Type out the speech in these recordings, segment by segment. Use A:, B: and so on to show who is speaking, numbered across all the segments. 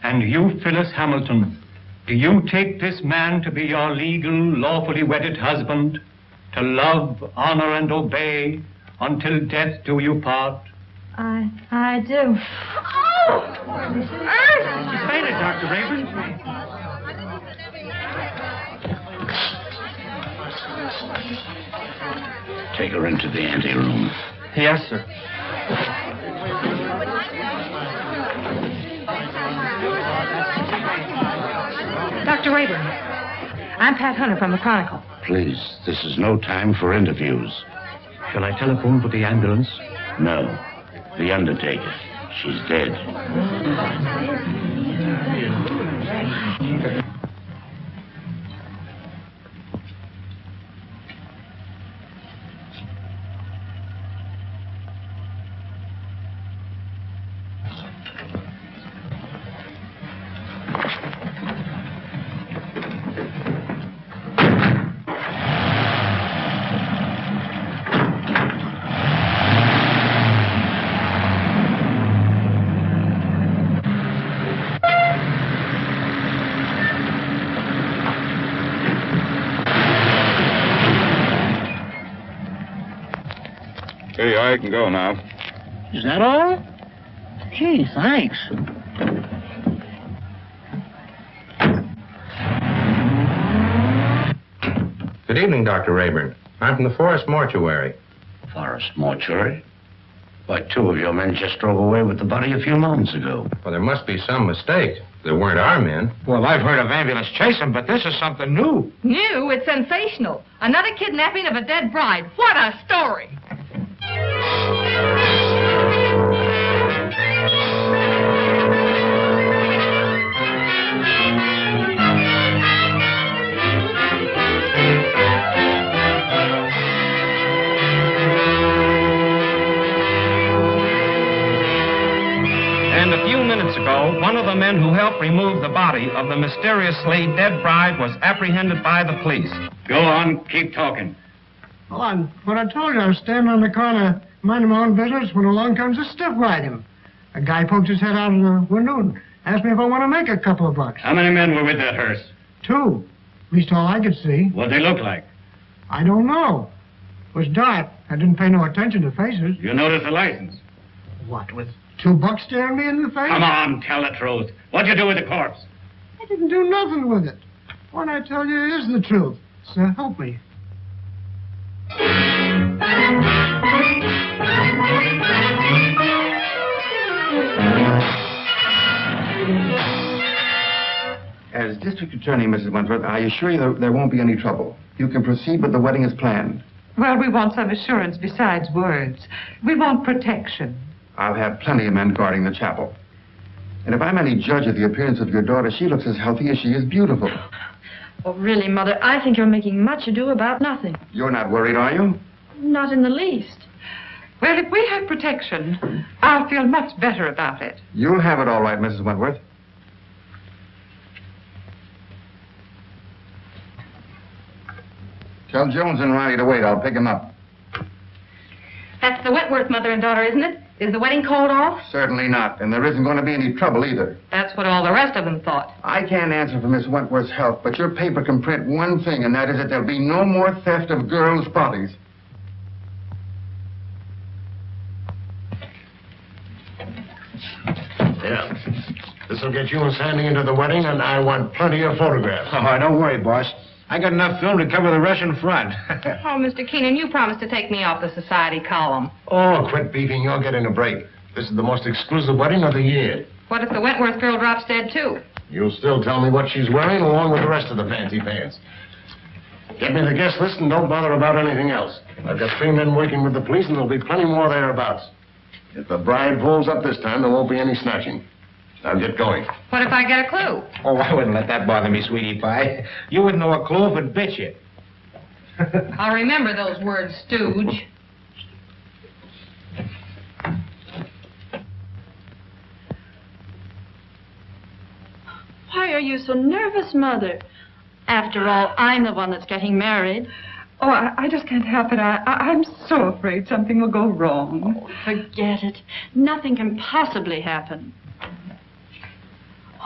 A: And you, Phyllis Hamilton, do you take this man to be your legal, lawfully wedded husband, to love, honor, and obey until death do you part?
B: I do. Oh!
A: She fainted, Dr. Rayburn.
C: Take her into the anteroom.
A: Yes, sir.
B: Dr. Rayburn, I'm Pat Hunter from the Chronicle.
C: Please, this is no time for interviews.
A: Shall I telephone for the ambulance?
C: No. The undertaker. She's dead.
D: Hey, I can go now.
E: Is that all? Gee, thanks.
F: Good evening, Dr. Rayburn. I'm from the Forest Mortuary.
C: Forest Mortuary? Why, two of your men just drove away with the body a few moments ago.
F: Well, there must be some mistake. They weren't our men.
G: Well, I've heard of ambulance chasing, but this is something new.
B: New? It's sensational. Another kidnapping of a dead bride. What a story!
G: And a few minutes ago, one of the men who helped remove the body of the mysteriously dead bride was apprehended by the police.
A: Go on, keep talking.
E: Well, what I told you, I was standing on the corner, minding my own business, when along comes a stiff riding. A guy poked his head out of the window and asked me if I want to make a couple of bucks.
A: How many men were with that hearse?
E: 2. At least all I could see.
A: What'd they look like?
E: I don't know. It was dark. I didn't pay no attention to faces.
A: You noticed the license?
E: What, with 2 bucks staring me in the face?
A: Come on, tell the truth. What'd you do with the corpse?
E: I didn't do nothing with it. What I tell you is the truth. So help me.
H: As District Attorney, Mrs. Wentworth, I assure you there won't be any trouble. You can proceed with the wedding as planned.
I: Well, we want some assurance besides words. We want protection.
H: I'll have plenty of men guarding the chapel. And if I'm any judge of the appearance of your daughter, she looks as healthy as she is beautiful.
B: Oh, really, Mother, I think you're making much ado about nothing.
H: You're not worried, are you?
B: Not in the least.
I: Well, if we have protection, I'll feel much better about it.
H: You'll have it all right, Mrs. Wentworth. Tell Jones and Riley to wait. I'll pick him up.
B: That's the Wentworth mother and daughter, isn't it? Is the wedding called off?
H: Certainly not. And there isn't going to be any trouble either.
B: That's what all the rest of them thought.
H: I can't answer for Miss Wentworth's health, but your paper can print one thing, and that is that there'll be no more theft of girls' bodies.
C: Yeah. This
J: This will get you and Sandy into the wedding, and I want plenty of photographs.
F: Oh, don't worry, boss. I got enough film to cover the Russian front.
B: Oh, Mr. Keenan, you promised to take me off the society column.
J: Oh, quit beefing. You're getting a break. This is the most exclusive wedding of the year.
B: What if the Wentworth girl drops dead, too?
J: You'll still tell me what she's wearing, along with the rest of the fancy pants. Get me the guest list and don't bother about anything else. I've got 3 men working with the police, and there'll be plenty more thereabouts. If the bride pulls up this time, there won't be any snatching. Now get going.
B: What if I get a clue?
F: Oh, I wouldn't let that bother me, sweetie pie. You wouldn't know a clue if it bit you.
B: I'll remember those words, stooge.
K: Why are you so nervous, Mother? After all, I'm the one that's getting married.
I: Oh, I just can't help it. I'm so afraid something will go wrong.
K: Oh, forget it. Nothing can possibly happen.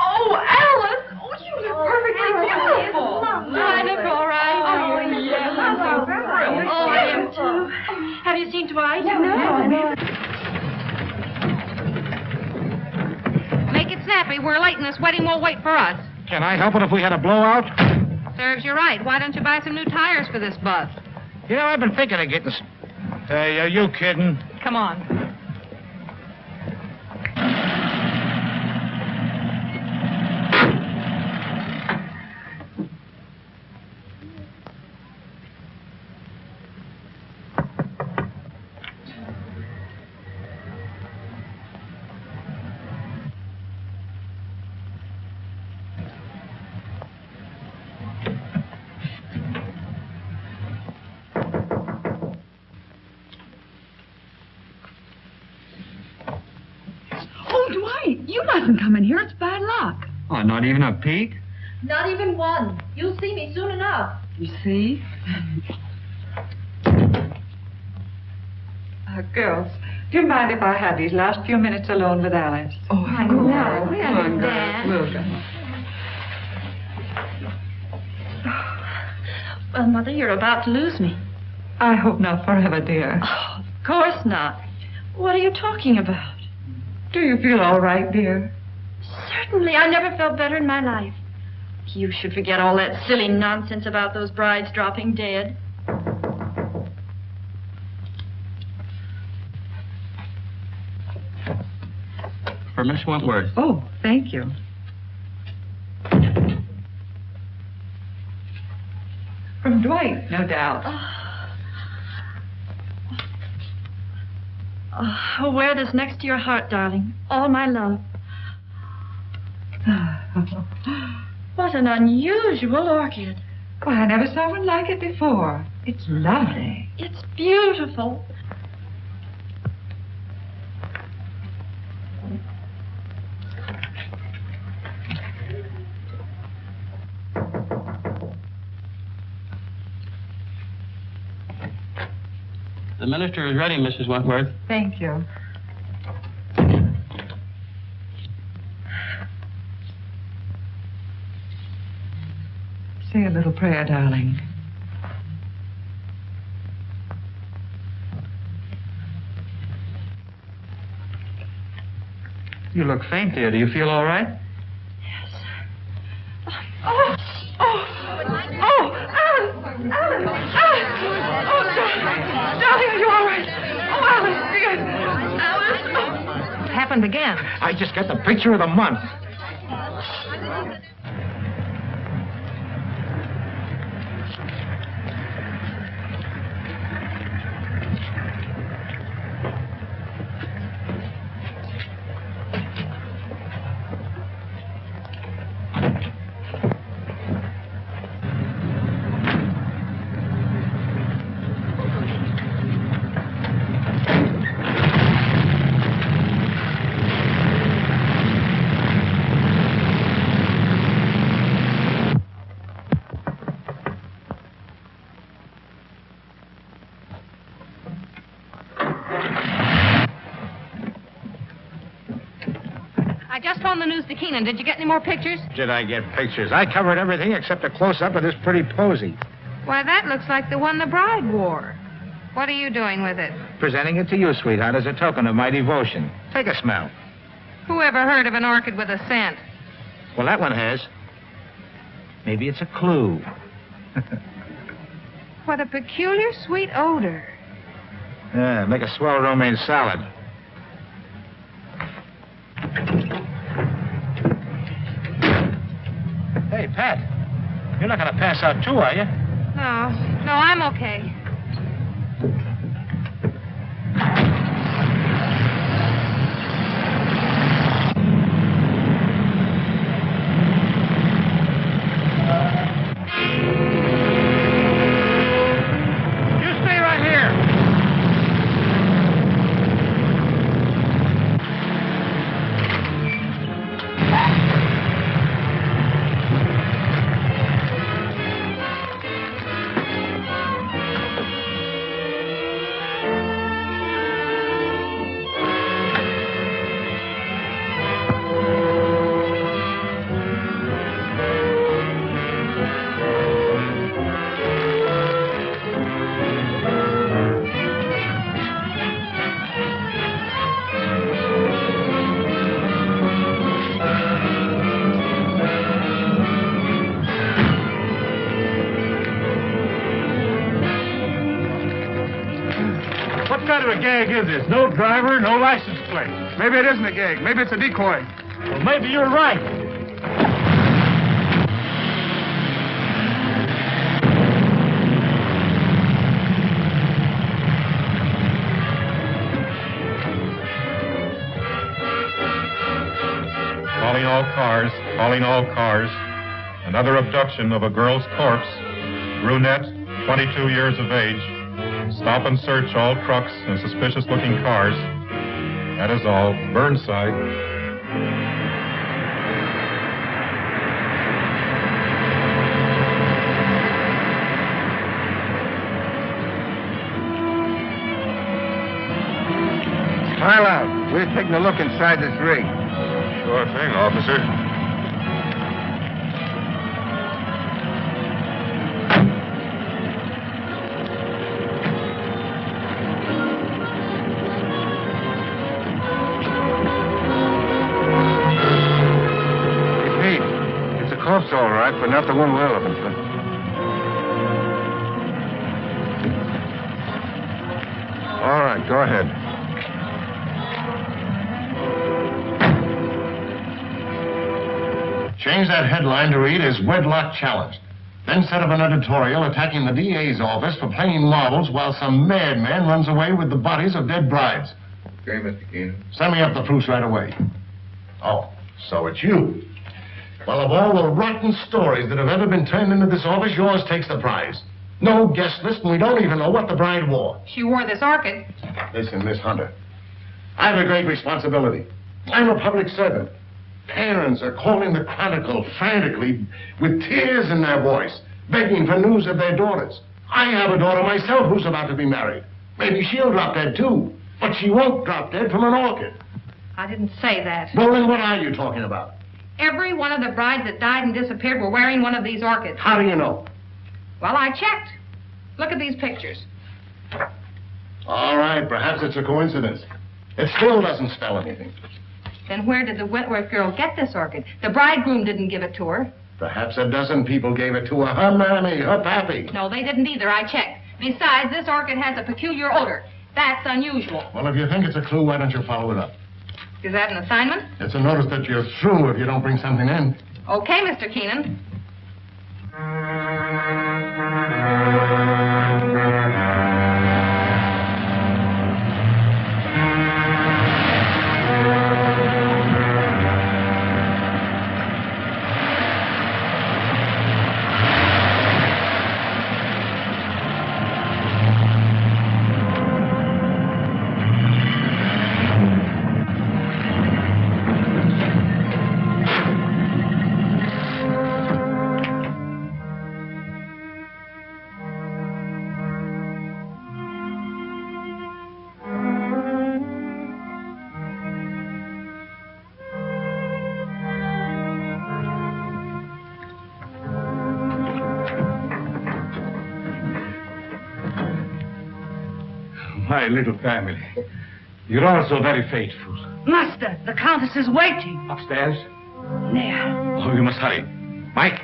I: Oh, Alice! Oh, you look perfectly beautiful.
K: I look all right.
I: Oh, yes, I'm so thrilled.
K: Oh, I am too. Have you seen Dwight?
I: No.
B: Make it snappy. We're late and this wedding won't wait for us.
F: Can I help it if we had a blowout?
B: Serves you right. Why don't you buy some new tires for this bus?
F: You know, I've been thinking of getting... Hey, are you kidding?
B: Come on.
I: You mustn't come in here. It's bad luck.
A: Oh, not even a peek?
K: Not even one. You'll see me soon enough.
I: You see? Girls, do you mind if I have these last few minutes alone with Alice?
B: Oh, I know. We
I: Come on, girls.
B: understand.
I: We'll go.
K: Well, Mother, you're about to lose me.
I: I hope not forever, dear.
K: Oh, of course not. What are you talking about?
I: Do you feel all right, dear?
K: Certainly. I never felt better in my life. You should forget all that silly nonsense about those brides dropping dead.
A: For Miss Wentworth.
I: Oh, thank you. From Dwight, no doubt.
K: Oh, wear this next to your heart, darling. All my love. What an unusual orchid.
I: Well, I never saw one like it before. It's lovely.
K: It's beautiful.
A: The minister is ready, Mrs. Wentworth.
I: Thank you. Say a little prayer, darling.
A: You look faint, dear. Do you feel all right?
K: Oh, Alice! Oh, darling, are you all right? Oh, Alice, dear. Alice.
B: It happened again.
F: I just got the picture of the month.
B: I just phoned the news to Keenan. Did you get any more pictures?
F: Did I get pictures? I covered everything except a close-up of this pretty posy.
B: Why, that looks like the one the bride wore. What are you doing with it?
F: Presenting it to you, sweetheart, as a token of my devotion. Take a smell.
B: Who ever heard of an orchid with a scent?
F: Well, that one has. Maybe it's a clue.
B: What a peculiar sweet odor.
F: Yeah, make a swell romaine salad. Hey, Pat, you're not going to pass out too, are you?
B: No, I'm okay.
L: What kind of a gag is this? No driver, no license plate. Maybe it isn't a gag. Maybe it's a decoy. Well, maybe you're right.
D: Calling all cars, calling all cars. Another abduction of a girl's corpse. Brunette, 22 years of age. Stop and search all trucks and suspicious-looking cars. That is all. Burnside.
L: Pile out. We're taking a look inside this rig.
D: Sure thing, officer.
L: Corpse, all right, but not the one we're looking for. All right, go ahead.
J: Change that headline to read as Wedlock Challenged. Then set up an editorial attacking the DA's office for playing marbles while some madman runs away with the bodies of dead brides.
H: Okay, Mr. Keenan.
J: Send me up the proofs right away. Oh, so it's you. Well, of all the rotten stories that have ever been turned into this office, yours takes the prize. No guest list, and we don't even know what the bride wore.
B: She wore this orchid.
J: Listen, Miss Hunter. I have a great responsibility. I'm a public servant. Parents are calling the Chronicle frantically with tears in their voice, begging for news of their daughters. I have a daughter myself who's about to be married. Maybe she'll drop dead, too. But she won't drop dead from an orchid.
B: I didn't say that.
J: Well, then what are you talking about?
B: Every one of the brides that died and disappeared were wearing one of these orchids.
J: How do you know?
B: Well, I checked. Look at these pictures.
J: All right, perhaps it's a coincidence. It still doesn't spell anything.
B: Then where did the Wentworth girl get this orchid? The bridegroom didn't give it to her.
J: Perhaps a dozen people gave it to her. Her mammy, her pappy.
B: No, they didn't either. I checked. Besides, this orchid has a peculiar odor. That's unusual.
J: Well, if you think it's a clue, why don't you follow it up?
B: Is that an assignment?
J: It's a notice that you're through if you don't bring something in.
B: Okay, Mr. Keenan.
L: My little family.
F: You're all so very faithful.
M: Master, the Countess is waiting.
F: Upstairs?
M: There.
F: Oh, we must hurry. Mike?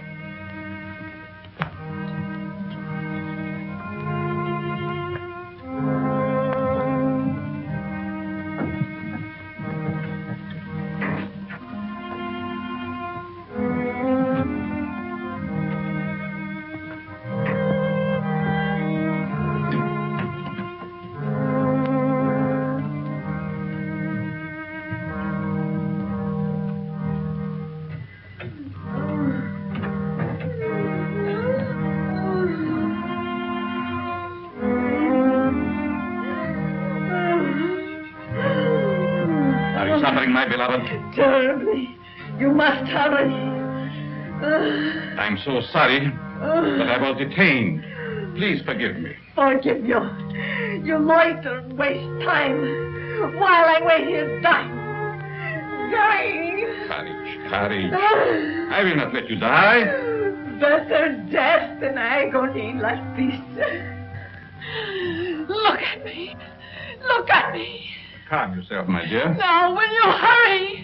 N: My beloved.
K: Terribly. You must hurry.
N: I'm so sorry that I was detained. Please forgive me.
K: Forgive you. You loiter and waste time while I wait here dying.
N: Courage, courage. I will not let you die.
K: Better death than agony like this. Look at me. Look at me.
N: Calm yourself, my dear.
K: Now, will you hurry?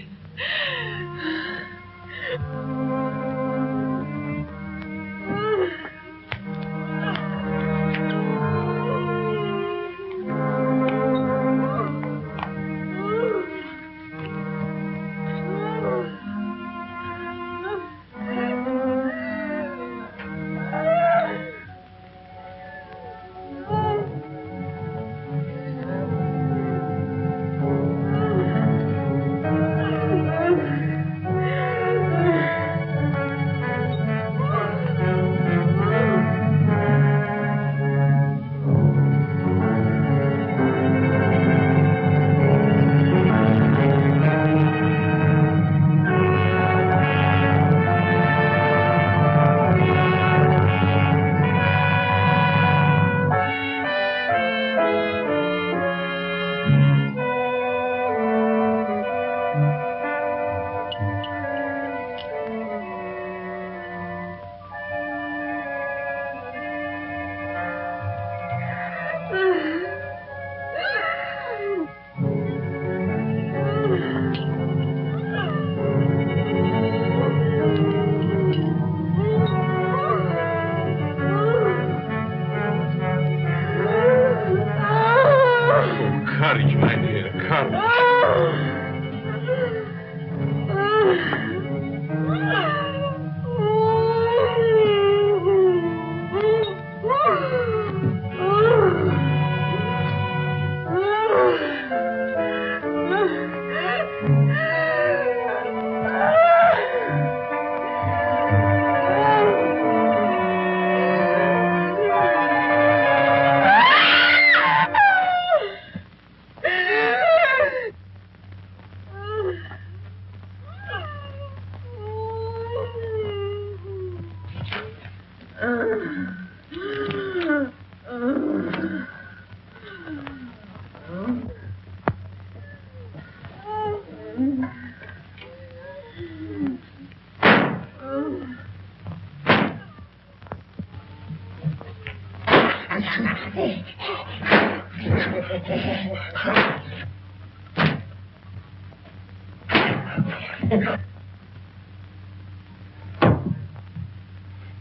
N: Courage, my dear, courage.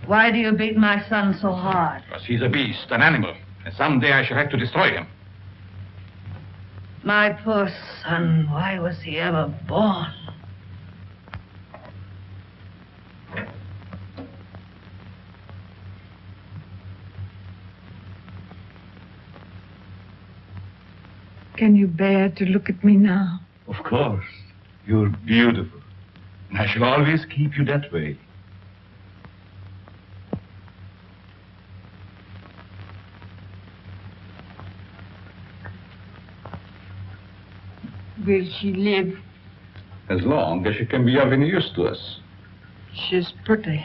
M: Why do you beat my son so hard?
N: Because he's a beast, an animal, and someday I shall have to destroy him.
M: My poor son, why was he ever born?
I: Can you bear to look at me now?
N: Of course. You're beautiful. And I shall always keep you that way.
I: Will she live?
N: As long as she can be of any use to us.
I: She's pretty.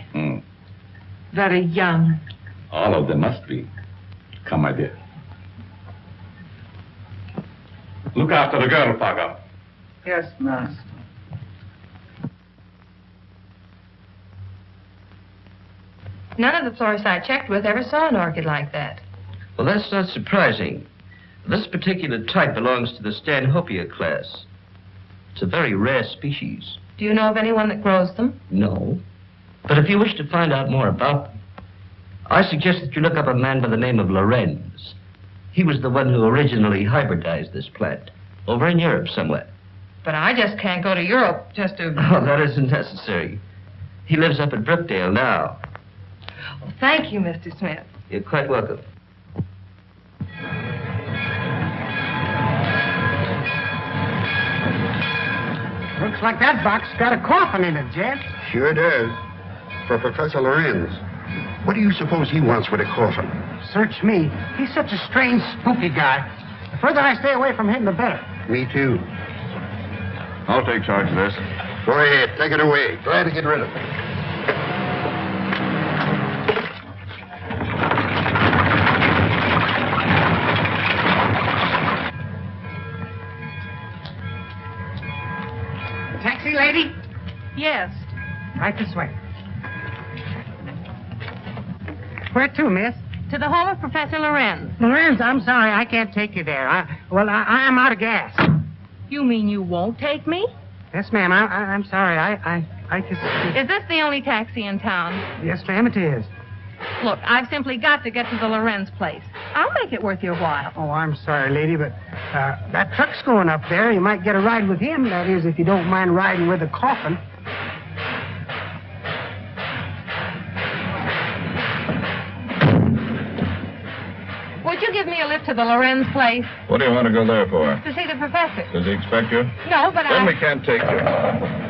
I: Very young.
N: All of them must be. Come, my dear. Look after the girl, Paga.
I: Yes, master.
B: None of the florists I checked with ever saw an orchid like that.
G: Well, that's not surprising. This particular type belongs to the Stanhopea class. It's a very rare species.
B: Do you know of anyone that grows them?
G: No. But if you wish to find out more about them, I suggest that you look up a man by the name of Lorenz. He was the one who originally hybridized this plant, over in Europe somewhere.
B: But I just can't go to Europe just to...
G: Oh, that isn't necessary. He lives up at Brookdale now.
B: Well, thank you, Mr. Smith.
G: You're quite welcome.
E: Looks like that box got a coffin in it, Jet.
H: Sure does. For Professor Lorenz. What do you suppose he wants with a coffin?
E: Search me. He's such a strange, spooky guy. The further I stay away from him, the better.
H: Me too.
D: I'll take charge of this.
H: Go ahead, take it away. Glad to get rid of it.
E: Taxi, lady?
B: Yes.
E: Right this way. Where to, miss?
B: To the home of Professor Lorenz.
E: Lorenz, I'm sorry, I can't take you there. I'm out of gas.
B: You mean you won't take me?
E: Yes, ma'am. I'm sorry. I just...
B: Is this the only taxi in town?
E: Yes, ma'am, it is.
B: Look, I've simply got to get to the Lorenz place. I'll make it worth your while.
E: Oh, I'm sorry, lady, but that truck's going up there. You might get a ride with him. That is, if you don't mind riding with a coffin.
B: Would you give me a lift to the Lorenz place?
D: What do you want to go there for?
B: To see the professor.
D: Does he expect you?
B: No, but
D: Then we can't take you.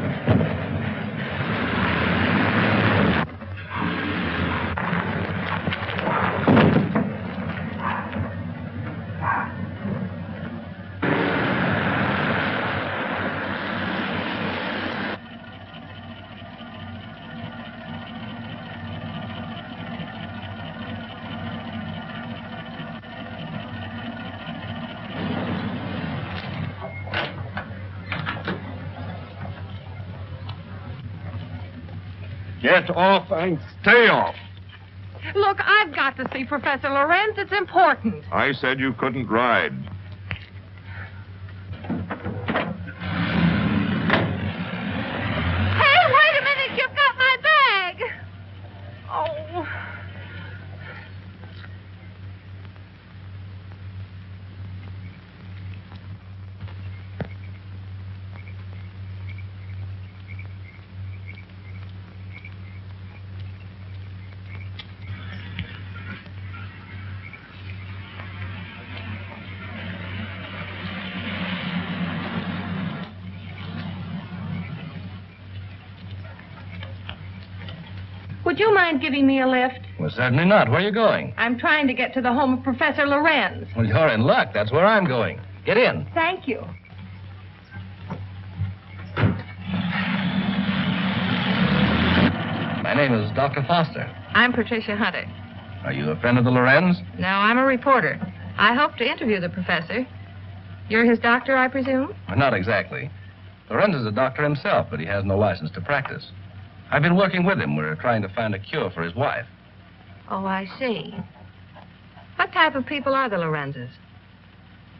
L: Get off and stay off.
B: Look, I've got to see Professor Lorenz. It's important.
D: I said you couldn't ride.
B: Hey, wait a minute. You've got my bag. Oh. Would you mind giving me a lift?
G: Well, certainly not. Where are you going?
B: I'm trying to get to the home of Professor Lorenz.
G: Well, you're in luck. That's where I'm going. Get in.
B: Thank you.
G: My name is Dr. Foster.
B: I'm Patricia Hunter.
G: Are you a friend of the Lorenz?
B: No, I'm a reporter. I hope to interview the professor. You're his doctor, I presume?
G: Well, not exactly. Lorenz is a doctor himself, but he has no license to practice. I've been working with him. We're trying to find a cure for his wife.
B: Oh, I see. What type of people are the Lorenzes?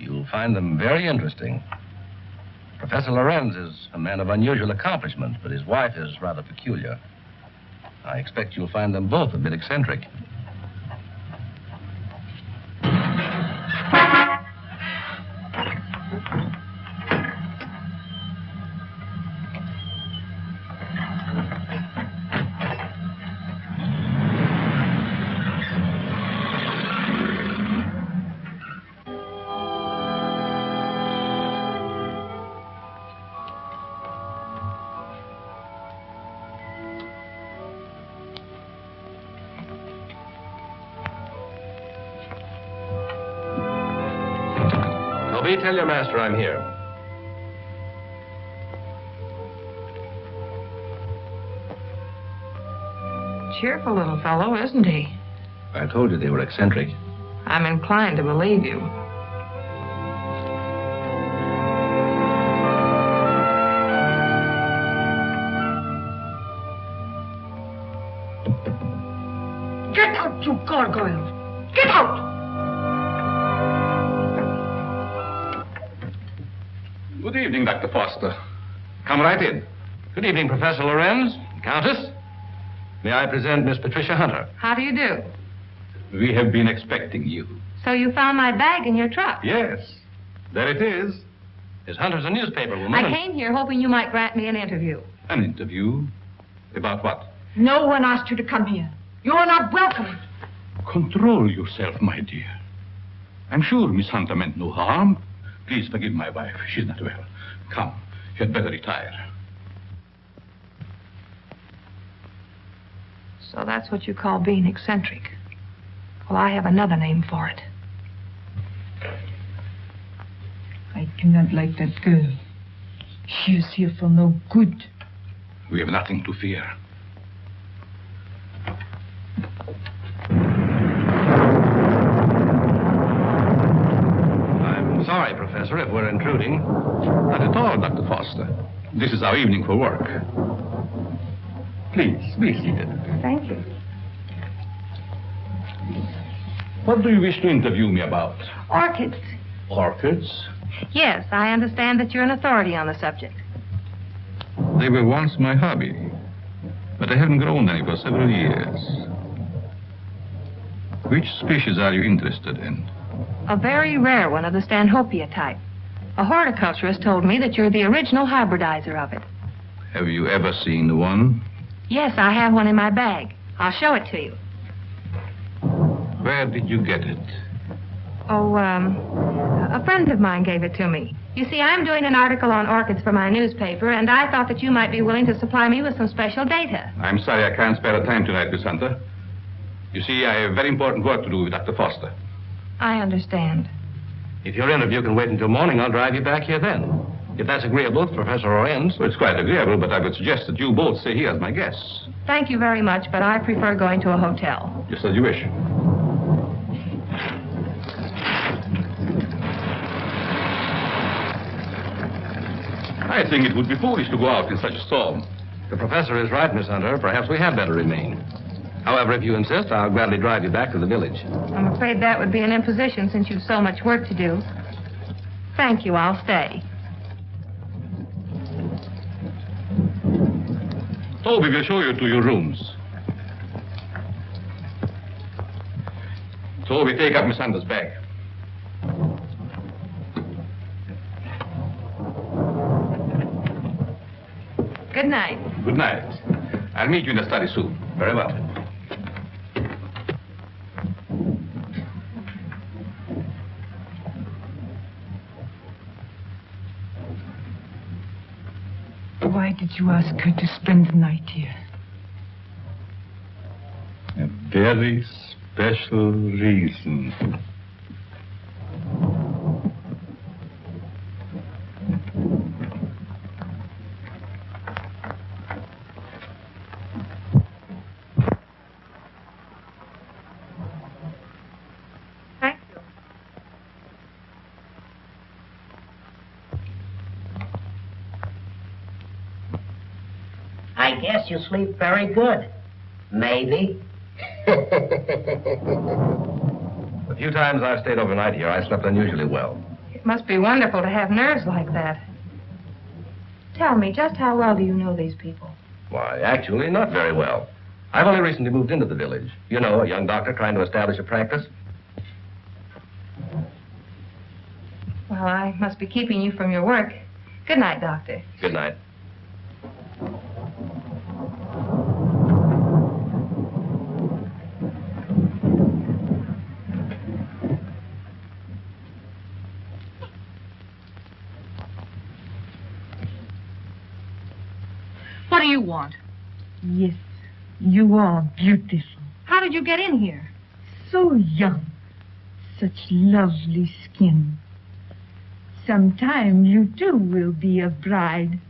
G: You'll find them very interesting. Professor Lorenz is a man of unusual accomplishment, but his wife is rather peculiar. I expect you'll find them both a bit eccentric. Tell your master I'm here.
B: Cheerful little fellow, isn't he?
G: I told you they were eccentric.
B: I'm inclined to believe you.
E: Get out, you gargoyle! Get out!
G: Good evening, Dr. Foster. Come right in. Good evening, Professor Lorenz, Countess. May I present Miss Patricia Hunter?
B: How do you do?
G: We have been expecting you.
B: So you found my bag in your truck?
G: Yes. There it is. Miss Hunter's a newspaper woman.
B: I came here hoping you might grant me an interview.
G: An interview? About what?
K: No one asked you to come here. You are not welcome.
N: Control yourself, my dear. I'm sure Miss Hunter meant no harm. Please forgive my wife. She's not well. Come, you had better retire.
B: So that's what you call being eccentric. Well, I have another name for it.
M: I cannot like that girl. She is here for no good.
N: We have nothing to fear.
G: I'm sorry, Professor, if we're intruding. Not at all, Dr. Foster.
N: This is our evening for work. Please, be seated.
B: Thank you.
N: What do you wish to interview me about?
B: Orchids.
N: Orchids?
B: Yes, I understand that you're an authority on the subject.
N: They were once my hobby, but I haven't grown any for several years. Which species are you interested in?
B: A very rare one of the Stanhopea type. A horticulturist told me that you're the original hybridizer of it.
N: Have you ever seen one?
B: Yes, I have one in my bag. I'll show it to you.
N: Where did you get it?
B: Oh, a friend of mine gave it to me. You see, I'm doing an article on orchids for my newspaper, and I thought that you might be willing to supply me with some special data.
N: I'm sorry I can't spare the time tonight, Miss Hunter. You see, I have very important work to do with Dr. Foster.
B: I understand.
G: If your interview can wait until morning, I'll drive you back here then. If that's agreeable to Professor Lorenz.
N: Well, it's quite agreeable, but I would suggest that you both stay here as my guests.
B: Thank you very much, but I prefer going to a hotel.
N: Just as you wish. I think it would be foolish to go out in such a storm.
G: The professor is right, Miss Hunter. Perhaps we had better remain. However, if you insist, I'll gladly drive you back to the village.
B: I'm afraid that would be an imposition since you've so much work to do. Thank you, I'll stay.
N: Toby will show you to your rooms. Toby, take up Miss Hunter's bag.
B: Good night.
N: Good night. I'll meet you in the study soon.
G: Very well.
M: Why did you ask her to spend the night here?
N: A very special reason.
O: I guess you sleep very good. Maybe.
G: The few times I've stayed overnight here, I slept unusually well.
B: It must be wonderful to have nerves like that. Tell me, just how well do you know these people?
G: Why, actually, not very well. I've only recently moved into the village. You know, a young doctor trying to establish a practice.
B: Well, I must be keeping you from your work. Good night, Doctor.
G: Good night.
B: What do you want?
M: Yes, you are beautiful.
B: How did you get in here?
M: So young. Such lovely skin. Sometime you too will be a bride.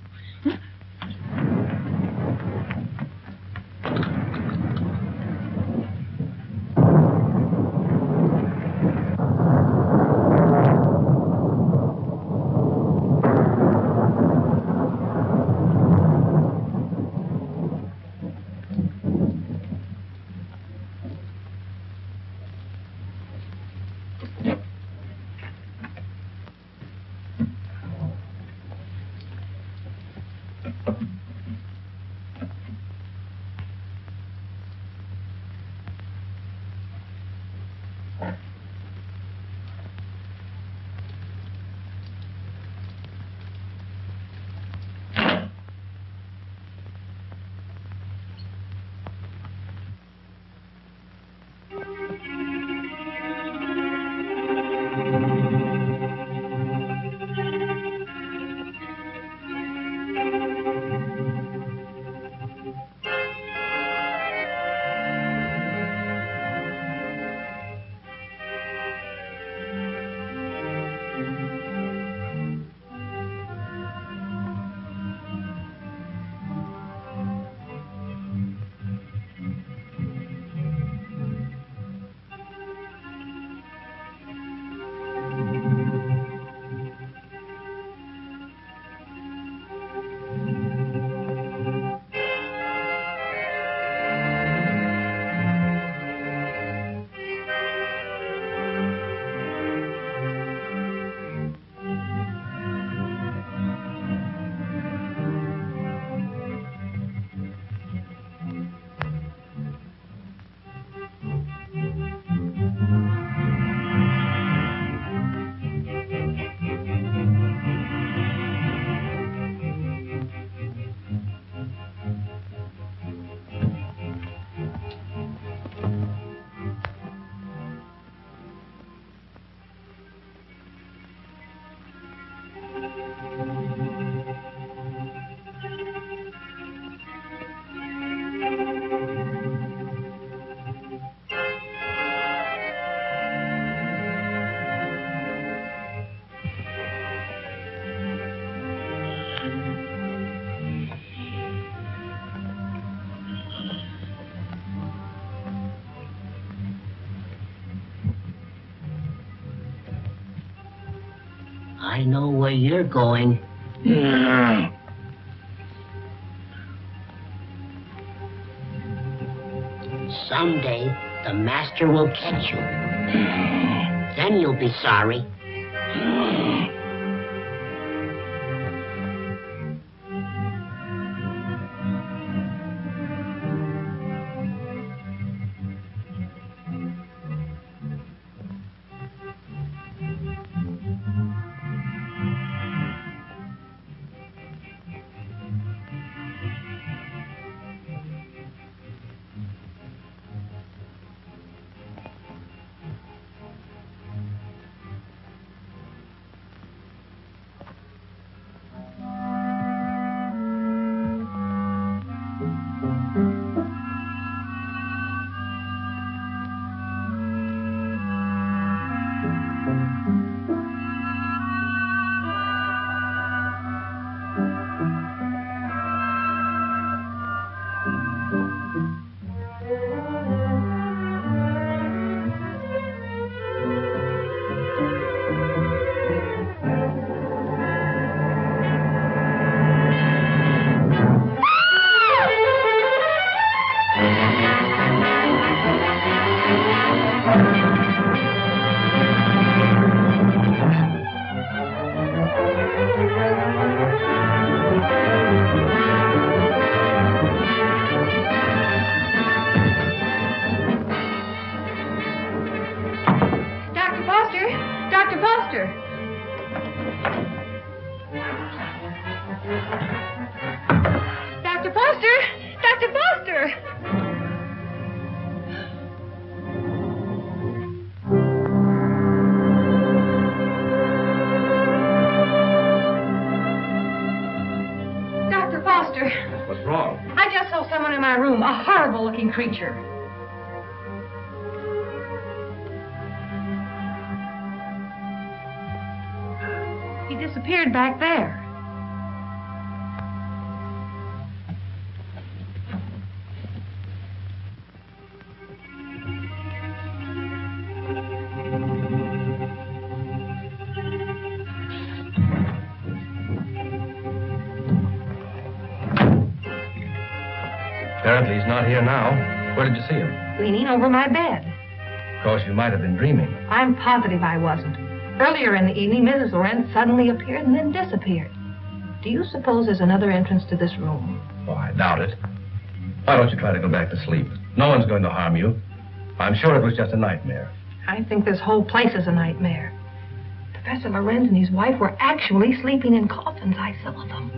O: I know where you're going. Someday, the master will catch you. Then you'll be sorry.
B: Creature. He disappeared back there.
G: Apparently he's not here now. Where did you see him?
B: Leaning over my bed.
G: Of course, you might have been dreaming.
B: I'm positive I wasn't. Earlier in the evening, Mrs. Lorenz suddenly appeared and then disappeared. Do you suppose there's another entrance to this room?
G: Oh, I doubt it. Why don't you try to go back to sleep? No one's going to harm you. I'm sure it was just a nightmare.
B: I think this whole place is a nightmare. Professor Lorenz and his wife were actually sleeping in coffins. I saw them.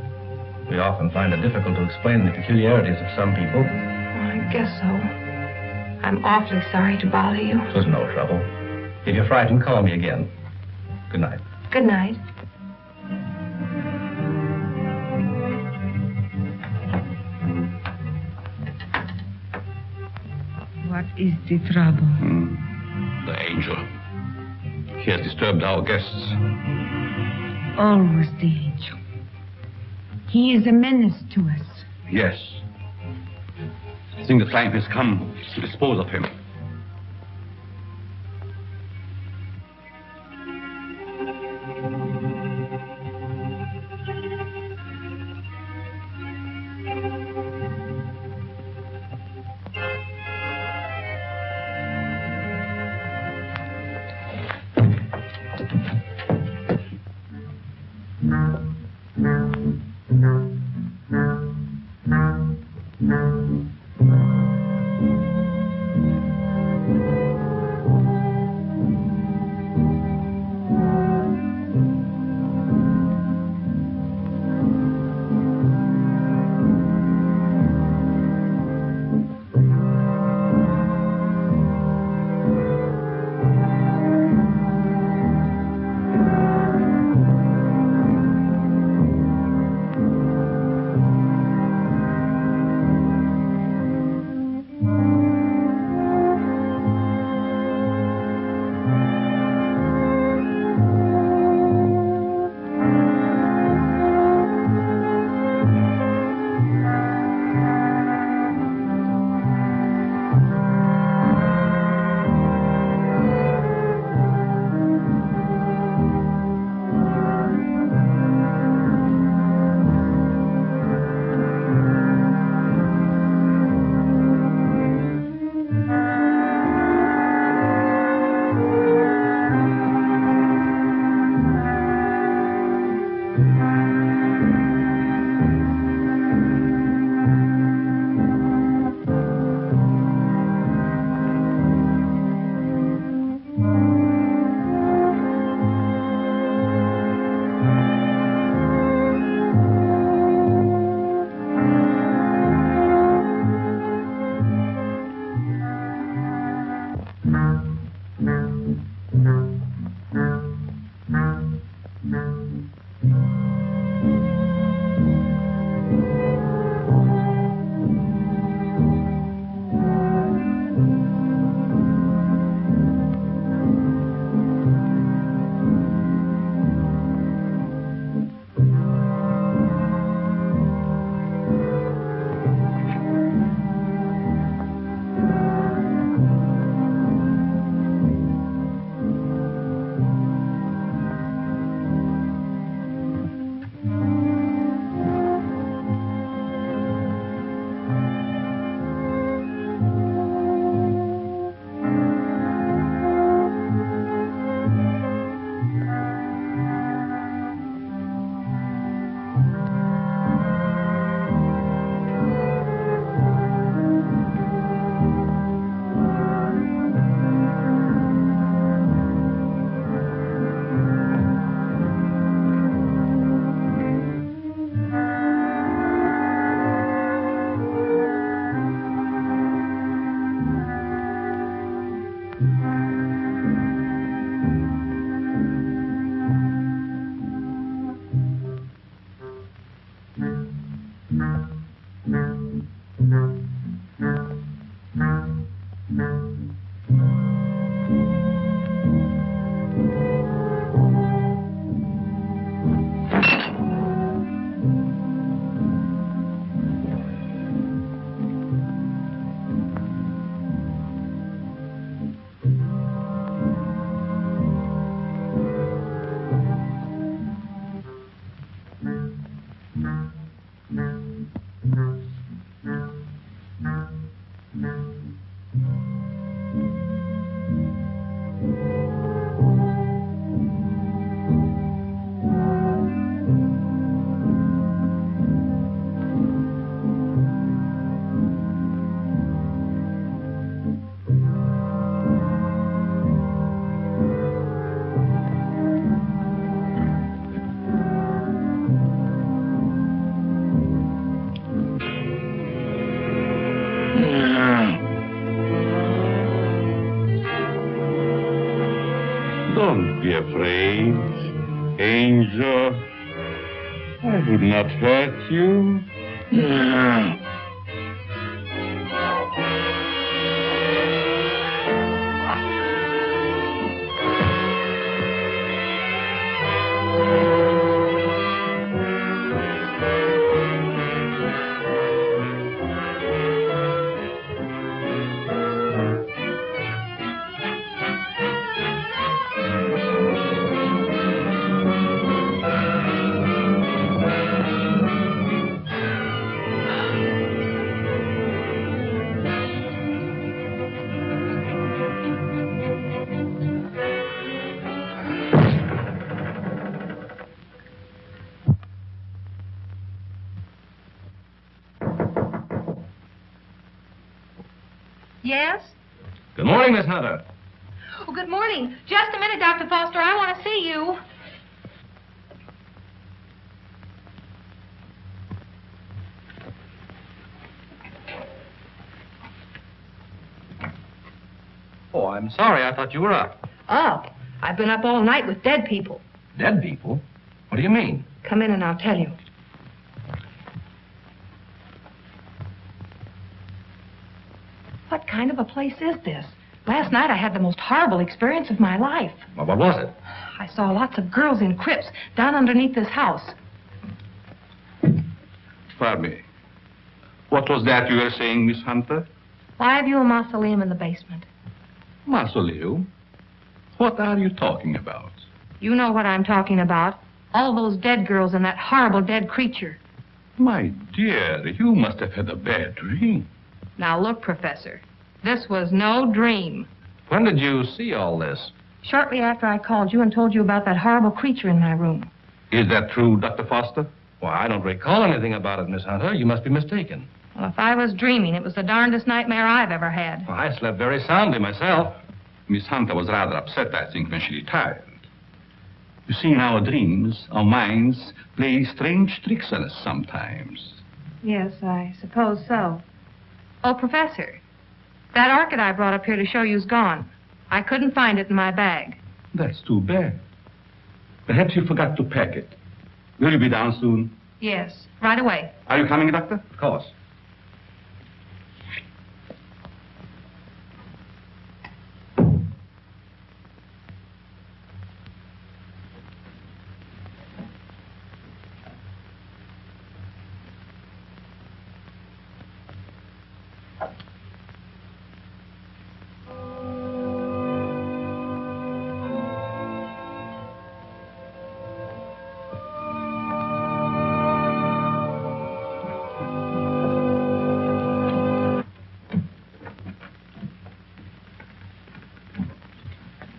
G: We often find it difficult to explain the peculiarities of some people.
B: I guess so. I'm awfully sorry to bother you.
G: It was no trouble. If you're frightened, call me again. Good night.
B: Good night.
M: What is the trouble?
N: The angel. He has disturbed our guests.
M: Always the angel. He is a menace to us.
N: Yes. I think the time has come to dispose of him. Don't be afraid, Angel. I would not hurt you.
B: Yes?
G: Good morning, Miss Hunter.
B: Oh, good morning. Just a minute, Dr. Foster. I want to see you.
G: Oh, I'm sorry. I thought you were up.
B: Up? I've been up all night with dead people.
G: Dead people? What do you mean?
B: Come in and I'll tell you. What kind of a place is this? Last night I had the most horrible experience of my life.
G: Well, what was it?
B: I saw lots of girls in crypts down underneath this house.
N: Pardon me. What was that you were saying, Miss Hunter?
B: Why have you a mausoleum in the basement?
N: Mausoleum? What are you talking about?
B: You know what I'm talking about. All those dead girls and that horrible dead creature.
N: My dear, you must have had a bad dream.
B: Now look, Professor, this was no dream.
G: When did you see all this?
B: Shortly after I called you and told you about that horrible creature in my room.
N: Is that true, Dr. Foster?
G: Well, I don't recall anything about it, Miss Hunter. You must be mistaken.
B: Well, if I was dreaming, it was the darndest nightmare I've ever had.
G: Well, I slept very soundly myself.
N: Miss Hunter was rather upset, I think, when she retired. You see, in our dreams, our minds play strange tricks on us sometimes.
B: Yes, I suppose so. Oh, Professor, that orchid I brought up here to show you's gone. I couldn't find it in my bag.
N: That's too bad. Perhaps you forgot to pack it. Will you be down soon?
B: Yes, right away.
N: Are you coming, Doctor?
G: Of course.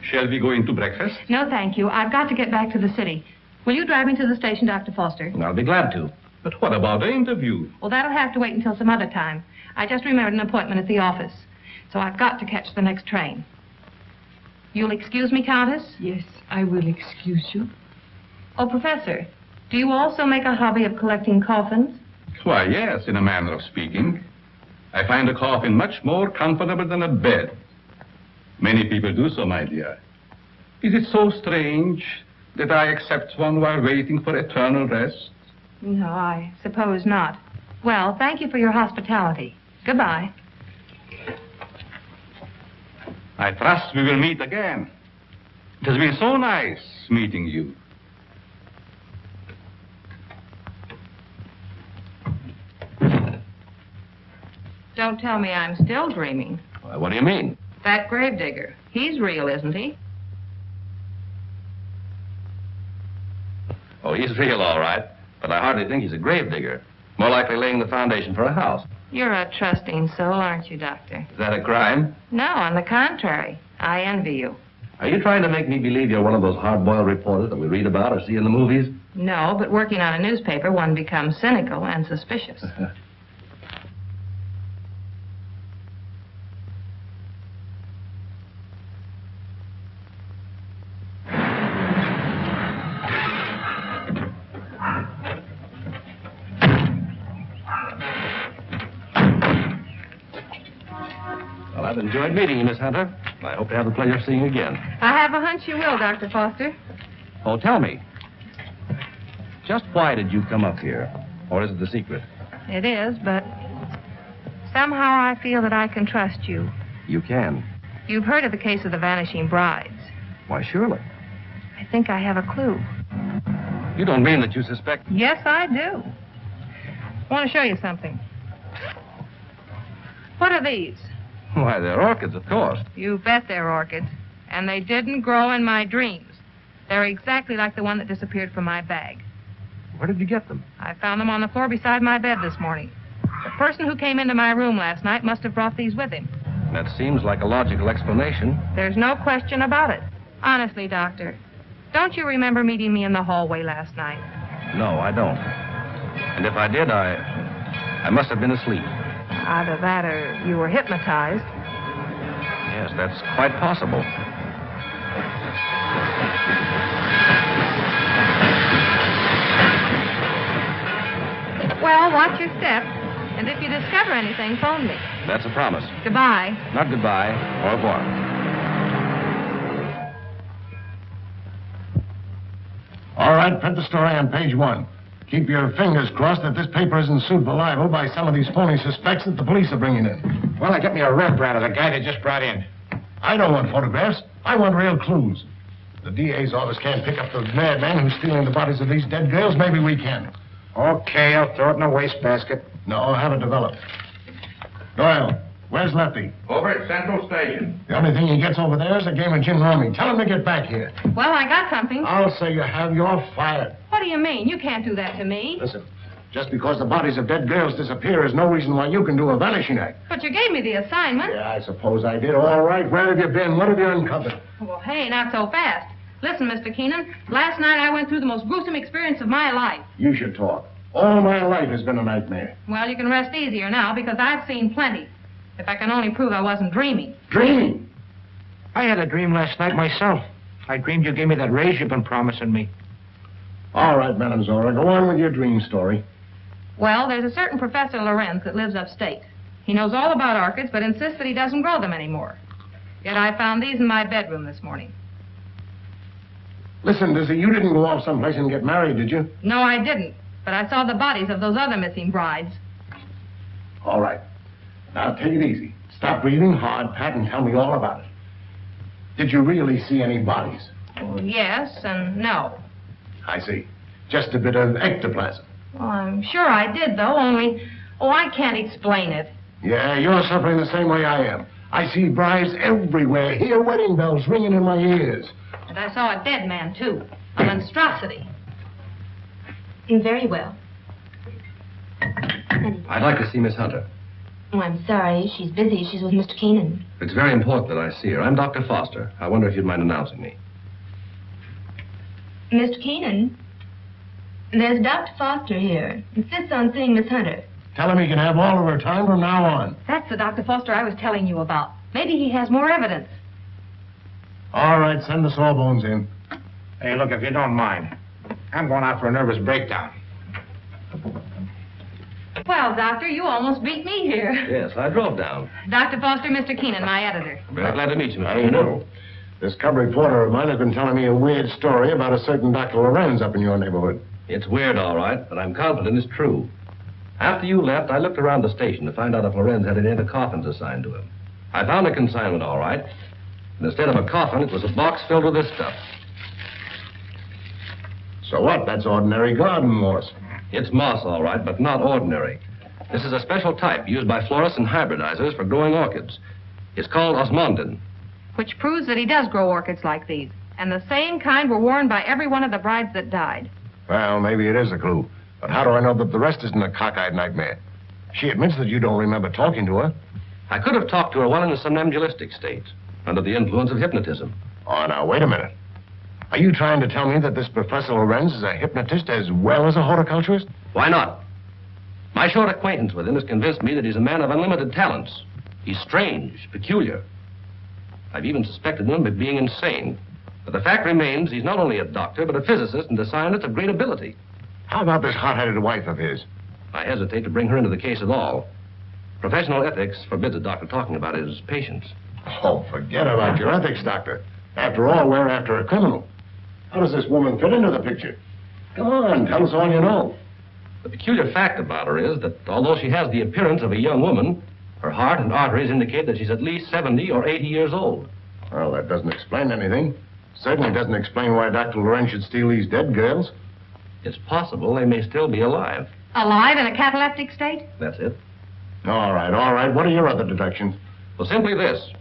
N: Shall we go into breakfast?
B: No, thank you. I've got to get back to the city. Will you drive me to the station, Dr. Foster?
G: I'll be glad to.
N: But what about the interview?
B: Well, that'll have to wait until some other time. I just remembered an appointment at the office. So I've got to catch the next train. You'll excuse me, Countess?
M: Yes, I will excuse you.
B: Oh, Professor, do you also make a hobby of collecting coffins?
N: Why, yes, in a manner of speaking. I find a coffin much more comfortable than a bed. Many people do so, my dear. Is it so strange that I accept one while waiting for eternal rest?
B: No, I suppose not. Well, thank you for your hospitality. Goodbye.
N: I trust we will meet again. It has been so nice meeting you.
B: Don't tell me I'm still dreaming.
G: What do you mean?
B: That gravedigger. He's real, isn't he?
G: Oh, he's real, all right. But I hardly think he's a gravedigger. More likely laying the foundation for a house.
B: You're a trusting soul, aren't you, Doctor?
G: Is that a crime?
B: No, on the contrary. I envy you.
G: Are you trying to make me believe you're one of those hard-boiled reporters that we read about or see in the movies?
B: No, but working on a newspaper, one becomes cynical and suspicious.
G: Well, I've enjoyed meeting you, Miss Hunter. I hope to have the pleasure of seeing you again.
B: I have a hunch you will, Dr. Foster.
G: Oh, tell me. Just why did you come up here? Or is it the secret?
B: It is, but somehow I feel that I can trust you.
G: You can.
B: You've heard of the case of the vanishing brides.
G: Why, surely.
B: I think I have a clue.
G: You don't mean that you suspect...
B: Yes, I do. I want to show you something. What are these?
G: Why, they're orchids, of course.
B: You bet they're orchids. And they didn't grow in my dreams. They're exactly like the one that disappeared from my bag.
G: Where did you get them?
B: I found them on the floor beside my bed this morning. The person who came into my room last night must have brought these with him.
G: That seems like a logical explanation.
B: There's no question about it. Honestly, Doctor, don't you remember meeting me in the hallway last night?
G: No, I don't. And if I did, I must have been asleep.
B: Either that or you were hypnotized.
G: Yes, that's quite possible.
B: Well, watch your step. And if you discover anything, phone me.
G: That's a promise.
B: Goodbye.
G: Not goodbye. Au revoir.
J: All right, print the story on page 1. Keep your fingers crossed that this paper isn't sued for libel by some of these phony suspects that the police are bringing in.
F: Well, I got me a rembrandt of the guy they just brought in.
J: I don't want photographs. I want real clues. The DA's office can't pick up the madman who's stealing the bodies of these dead girls. Maybe we can.
F: Okay, I'll throw it in a wastebasket.
J: No, I'll have it developed. Doyle, where's Lefty?
N: Over at Central Station.
J: The only thing he gets over there is a game of gin rummy. Tell him to get back here.
B: Well, I got something.
J: I'll say you have. You're fired.
B: What do you mean? You can't do that to me.
J: Listen, just because the bodies of dead girls disappear is no reason why you can do a vanishing act.
B: But you gave me the assignment.
J: Yeah, I suppose I did. All right, where have you been? What have you uncovered?
B: Well, hey, not so fast. Listen, Mr. Keenan, last night I went through the most gruesome experience of my life.
J: You should talk. All my life has been a nightmare.
B: Well, you can rest easier now because I've seen plenty. If I can only prove I wasn't dreaming.
J: Dreaming?
F: I had a dream last night myself. I dreamed you gave me that raise you've been promising me.
J: All right, Madam Zora, go on with your dream story.
B: Well, there's a certain Professor Lorenz that lives upstate. He knows all about orchids, but insists that he doesn't grow them anymore. Yet I found these in my bedroom this morning.
J: Listen, Dizzy, you didn't go off someplace and get married, did you?
B: No, I didn't. But I saw the bodies of those other missing brides.
J: All right. Now, take it easy. Stop breathing hard, Pat, and tell me all about it. Did you really see any bodies?
B: Well, yes and no.
J: I see. Just a bit of ectoplasm.
B: Well, I'm sure I did, though, only... Oh, I can't explain it.
J: Yeah, you're suffering the same way I am. I see brides everywhere. Hear wedding bells ringing in my ears.
B: And I saw a dead man, too. A monstrosity.
P: Very well.
G: I'd like to see Miss Hunter.
P: Oh, I'm sorry. She's busy. She's with Mr. Keenan.
G: It's very important that I see her. I'm Dr. Foster. I wonder if you'd mind announcing me.
P: Mr. Keenan, there's Dr. Foster here. Insists on seeing Miss Hunter.
J: Tell him he can have all of her time from now on.
B: That's the Dr. Foster I was telling you about. Maybe he has more evidence.
J: All right, send the sawbones in.
F: Hey, look, if you don't mind, I'm going out for a nervous breakdown.
B: Well, Doctor, you almost beat me here.
G: Yes, I drove down.
B: Dr. Foster, Mr. Keenan, my editor.
G: Very glad to meet you, Mr.
J: I
G: Keenan.
J: know. This cub reporter of mine has been telling me a weird story about a certain Dr. Lorenz up in your neighborhood.
G: It's weird, all right, but I'm confident it's true. After you left, I looked around the station to find out if Lorenz had any other coffins assigned to him. I found a consignment, all right. And instead of a coffin, it was a box filled with this stuff.
J: So what? That's ordinary garden moss.
G: It's moss, all right, but not ordinary. This is a special type used by florists and hybridizers for growing orchids. It's called osmundin.
B: Which proves that he does grow orchids like these. And the same kind were worn by every one of the brides that died.
J: Well, maybe it is a clue. But how do I know that the rest isn't a cockeyed nightmare? She admits that you don't remember talking to her.
G: I could have talked to her while in a somnambulistic state, under the influence of hypnotism.
J: Oh, now, wait a minute. Are you trying to tell me that this Professor Lorenz is a hypnotist as well as a horticulturist?
G: Why not? My short acquaintance with him has convinced me that he's a man of unlimited talents. He's strange, peculiar. I've even suspected him of being insane. But the fact remains he's not only a doctor, but a physicist and a scientist of great ability.
J: How about this hot-headed wife of his?
G: I hesitate to bring her into the case at all. Professional ethics forbids a doctor talking about his patients.
J: Oh, forget about your ethics, Doctor. After all, we're after a criminal. How does this woman fit into the picture? Come on, tell us all you know.
G: The peculiar fact about her is that although she has the appearance of a young woman, her heart and arteries indicate that she's at least 70 or 80 years old.
J: Well, that doesn't explain anything. Certainly doesn't explain why Dr. Lorenz should steal these dead girls.
G: It's possible they may still be alive.
B: Alive in a cataleptic state?
G: That's it.
J: All right. What are your other deductions?
G: Well, simply this.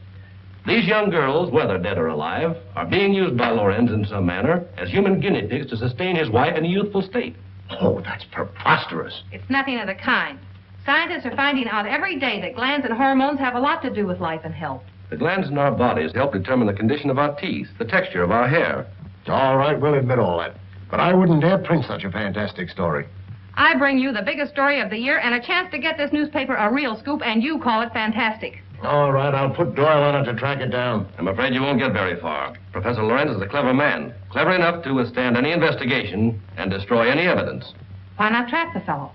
G: These young girls, whether dead or alive, are being used by Lorenz in some manner as human guinea pigs to sustain his wife in a youthful state.
J: Oh, that's preposterous.
B: It's nothing of the kind. Scientists are finding out every day that glands and hormones have a lot to do with life and health.
G: The glands in our bodies help determine the condition of our teeth, the texture of our hair.
J: All right, we'll admit all that. But I wouldn't dare print such a fantastic story.
B: I bring you the biggest story of the year and a chance to get this newspaper a real scoop, and you call it fantastic.
J: All right, I'll put Doyle on it to track it down.
G: I'm afraid you won't get very far. Professor Lorenz is a clever man, clever enough to withstand any investigation and destroy any evidence.
B: Why not trap the fellow?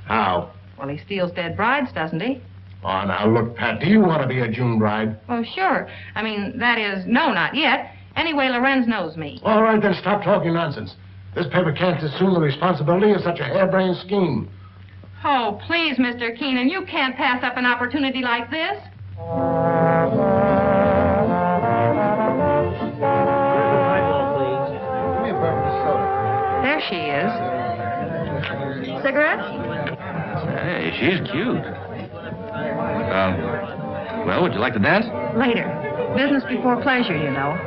J: How?
B: Well, he steals dead brides, doesn't he?
J: Oh, now, look, Pat, do you want to be a June bride?
B: Oh, sure. I mean, that is, no, not yet. Anyway, Lorenz knows me.
J: All right, then stop talking nonsense. This paper can't assume the responsibility of such a harebrained scheme.
B: Oh, please, Mr. Keenan, you can't pass up an opportunity like this. There she is. Cigarettes?
G: Hey, she's cute. Well, would you like to dance?
B: Later. Business before pleasure, you know.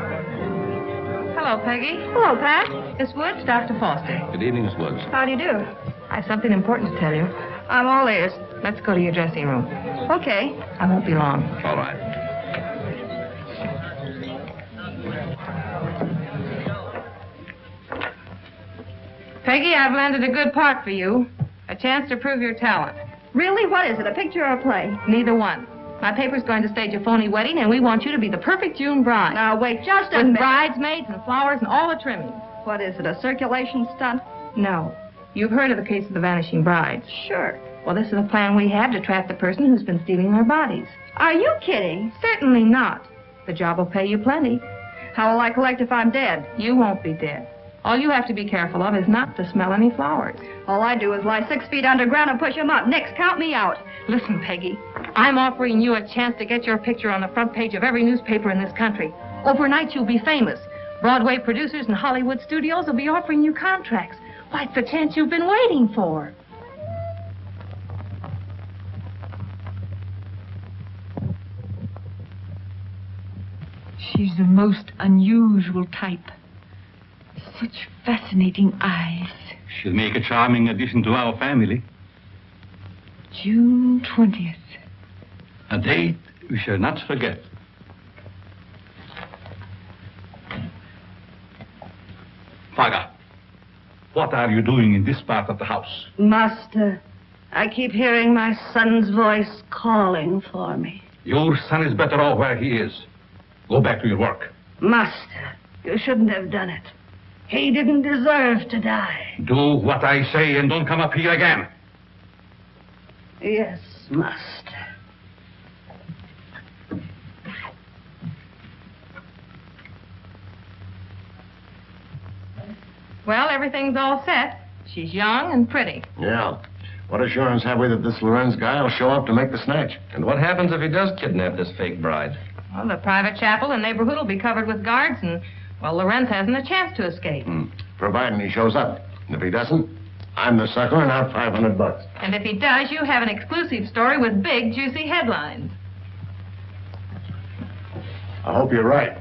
B: Hello, Peggy. Hello, Pat. Miss Woods, Dr. Foster.
G: Good evening, Miss Woods.
B: How do you do? I have something important to tell you. I'm all ears. Let's go to your dressing room. Okay. I won't be long.
G: All right.
B: Peggy, I've landed a good part for you. A chance to prove your talent.
K: Really? What is it, a picture or a play?
B: Neither one. My paper's going to stage a phony wedding, and we want you to be the perfect June bride.
K: Now, wait just a
B: minute.
K: minute.
B: With bridesmaids and flowers and all the trimmings.
K: What is it, a circulation stunt?
B: No. You've heard of the case of the vanishing brides.
K: Sure.
B: Well, this is a plan we have to trap the person who's been stealing their bodies.
K: Are you kidding?
B: Certainly not. The job will pay you plenty.
K: How will I collect if I'm dead?
B: You won't be dead. All you have to be careful of is not to smell any flowers.
K: All I do is lie 6 feet underground and push them up. Next, count me out.
B: Listen, Peggy, I'm offering you a chance to get your picture on the front page of every newspaper in this country. Overnight, you'll be famous. Broadway producers and Hollywood studios will be offering you contracts. Why, it's the chance you've been waiting for.
M: She's the most unusual type. Such fascinating eyes.
N: She'll make a charming addition to our family.
M: June 20th.
N: A date we shall not forget. Father, what are you doing in this part of the house?
Q: Master, I keep hearing my son's voice calling for me.
N: Your son is better off where he is. Go back to your work.
Q: Master, you shouldn't have done it. He didn't deserve to die.
N: Do what I say and don't come up here again.
Q: Yes, master.
B: Well, everything's all set. She's young and pretty.
J: Yeah. What assurance have we that this Lorenz guy will show up to make the snatch?
G: And what happens if he does kidnap this fake bride?
B: Well, the private chapel and neighborhood will be covered with guards, and, well, Lorenz hasn't a chance to escape.
J: Providing he shows up. And if he doesn't, I'm the sucker and out $500.
B: And if he does, you have an exclusive story with big, juicy headlines.
J: I hope you're right.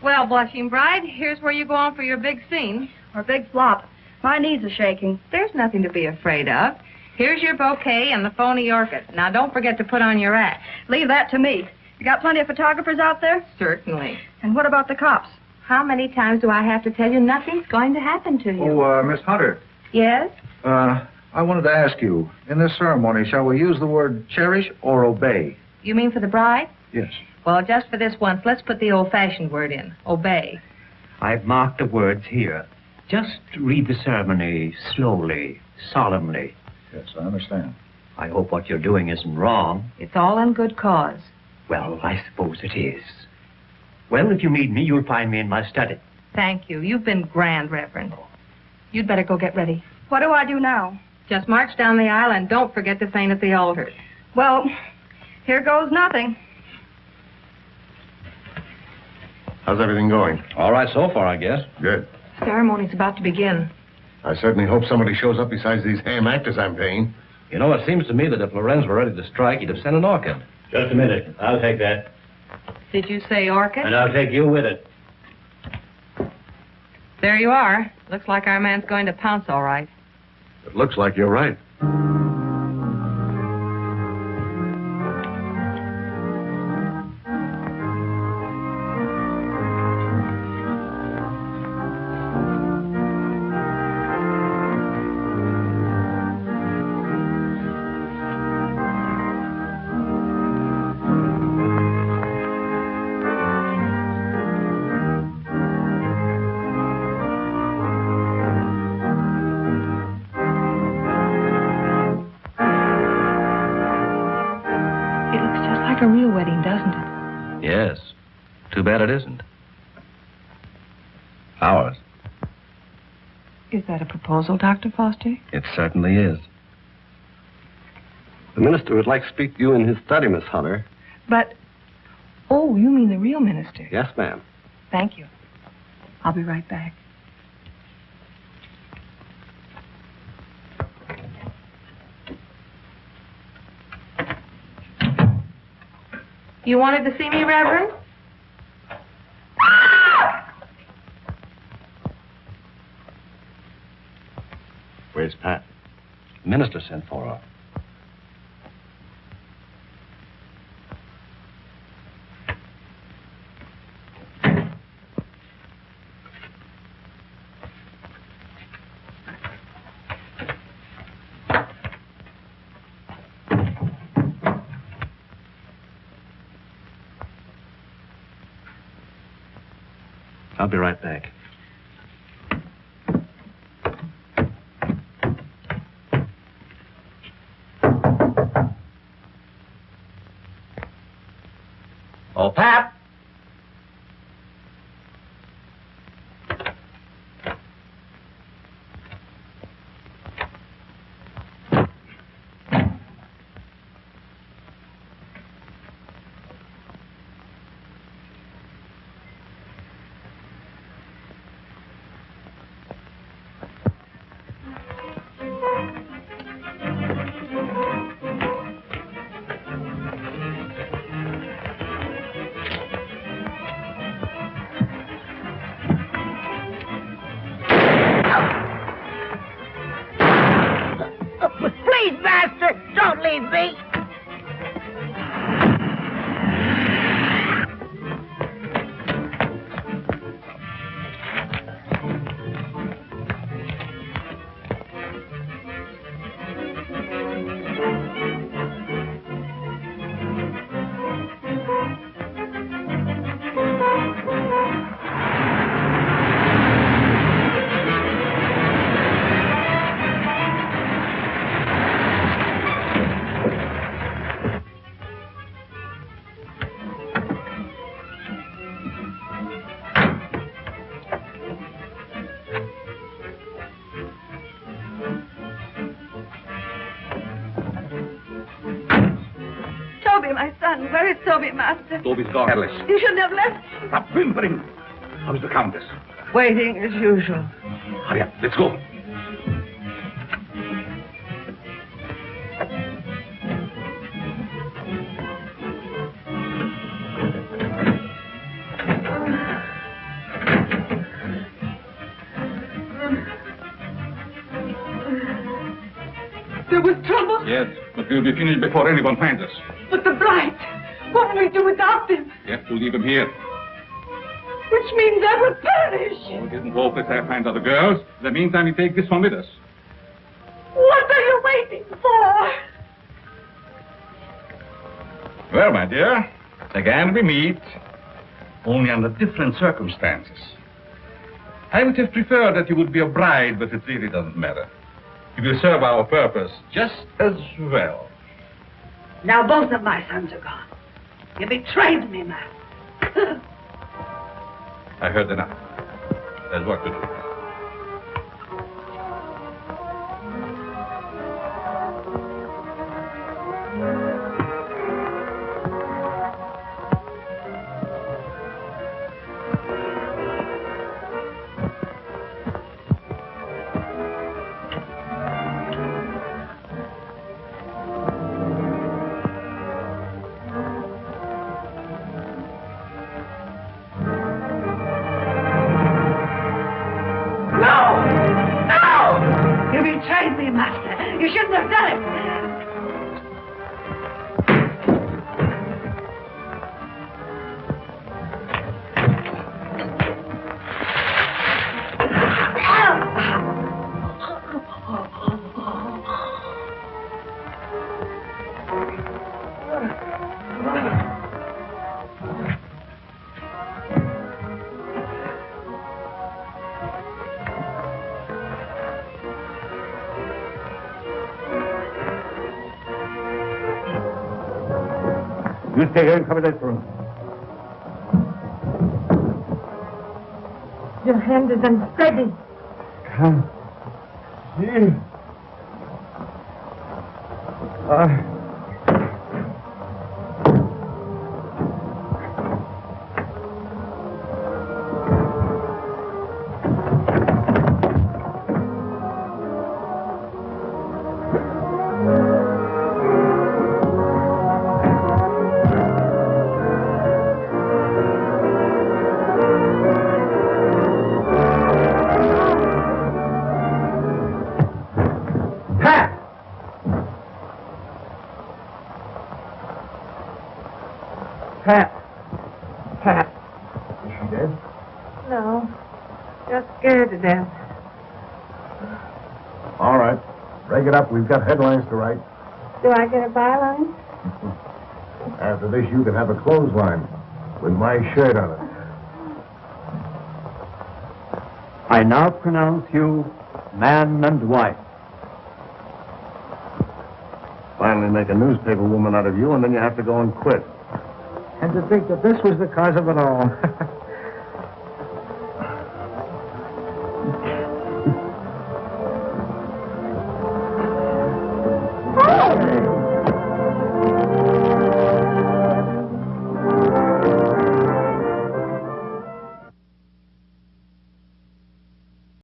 B: Well, blushing bride, here's where you go on for your big scene.
K: Or big flop. My knees are shaking.
B: There's nothing to be afraid of. Here's your bouquet and the phony orchid. Now, don't forget to put on your act.
K: Leave that to me. You got plenty of photographers out there?
B: Certainly.
K: And what about the cops?
B: How many times do I have to tell you nothing's going to happen to you?
R: Oh, Miss Hunter.
B: Yes?
R: I wanted to ask you, in this ceremony, shall we use the word cherish or obey?
B: You mean for the bride?
R: Yes.
B: Well, just for this once, let's put the old-fashioned word in. Obey.
A: I've marked the words here. Just read the ceremony slowly, solemnly.
R: Yes, I understand.
S: I hope what you're doing isn't wrong.
B: It's all in good cause.
S: Well, I suppose it is. Well, if you need me, you'll find me in my study.
B: Thank you. You've been grand, Reverend. You'd better go get ready.
K: What do I do now?
B: Just march down the aisle and don't forget to faint at the altar.
K: Well, here goes nothing.
J: How's everything going?
G: All right so far, I guess.
J: Good.
B: Ceremony's about to begin.
J: I certainly hope somebody shows up besides these ham actors I'm paying.
G: You know, it seems to me that if Lorenz were ready to strike, he'd have sent an orchid.
C: Just a minute. I'll take that.
B: Did you say orchid?
C: And I'll take you with it.
B: There you are. Looks like our man's going to pounce all right.
J: It looks like you're right.
B: Like a real wedding, doesn't it?
G: Yes. Too bad it isn't. Ours.
B: Is that a proposal, Dr. Foster?
G: It certainly is.
T: The minister would like to speak to you in his study, Miss Hunter.
B: But, oh, you mean the real minister?
T: Yes, ma'am.
B: Thank you. I'll be right back. You wanted to see me, Reverend?
J: Where's Pat?
G: The minister sent for her. I'll be right back. Oh, Pap!
O: Please, Master, don't leave me.
Q: My son, where is Toby, Master?
N: Toby's gone. Alice.
Q: You shouldn't have left.
N: Stop whimpering. How's the Countess?
Q: Waiting as usual.
N: Hurry up. Let's go.
Q: There was trouble?
N: Yes, but we'll be finished before anyone finds us.
Q: But the bride, what will we do without them?
N: We have to leave him here.
Q: Which means I will perish.
N: Oh, it isn't hopeless I find other girls. In the meantime, we take this one with us.
Q: What are you waiting for?
N: Well, my dear, again we meet, only under different circumstances. I would have preferred that you would be a bride, but it really doesn't matter.
R: It will serve our purpose just as well.
Q: Now both of my sons are gone. You betrayed me, Master.
N: I heard enough. There's work to do.
Q: Master. You shouldn't have done it.
J: You stay here and cover that room.
Q: Your hand is unsteady.
J: Come. Here.
Q: Pat.
J: Is she dead?
Q: No. Just scared to death.
J: All right. Break it up. We've got headlines to write.
Q: Do I get a byline?
J: After this, you can have a clothesline with my shirt on it.
A: I now pronounce you man and wife.
J: Finally make a newspaper woman out of you, and then you have to go and quit.
E: And to think that this was the cause of it all.